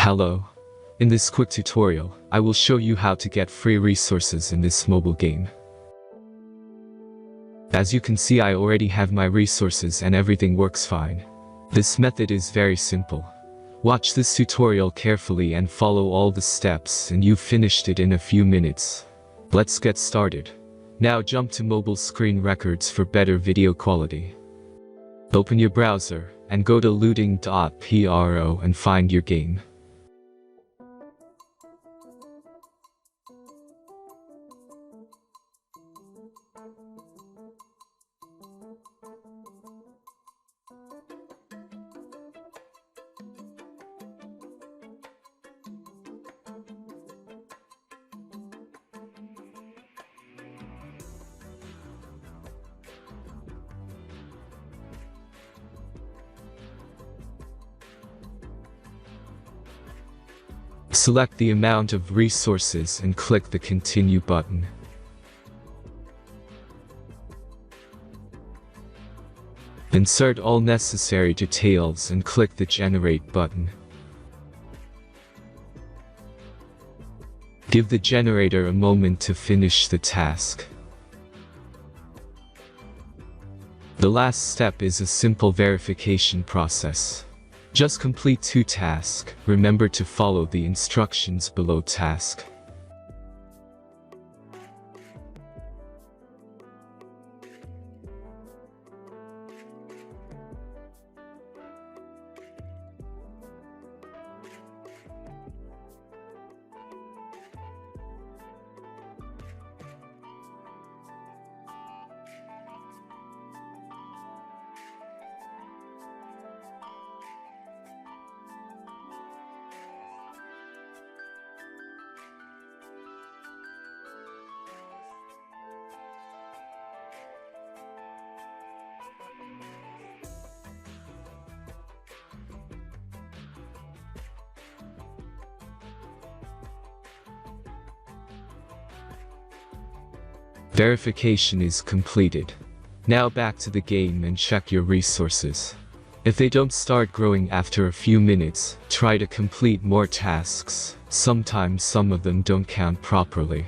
Hello. In this quick tutorial, I will show you how to get free resources in this mobile game. As you can see, I already have my resources and everything works fine. This method is very simple. Watch this tutorial carefully and follow all the steps and you've finished it in a few minutes. Let's get started. Now jump to mobile screen records for better video quality. Open your browser and go to looting.pro and find your game. Select the amount of resources and click the Continue button. Insert all necessary details and click the Generate button. Give the generator a moment to finish the task. The last step is a simple verification process. Just complete 2 tasks. Remember to follow the instructions below task. Verification is completed. Now back to the game and check your resources. If they don't start growing after a few minutes, try to complete more tasks. Sometimes some of them don't count properly.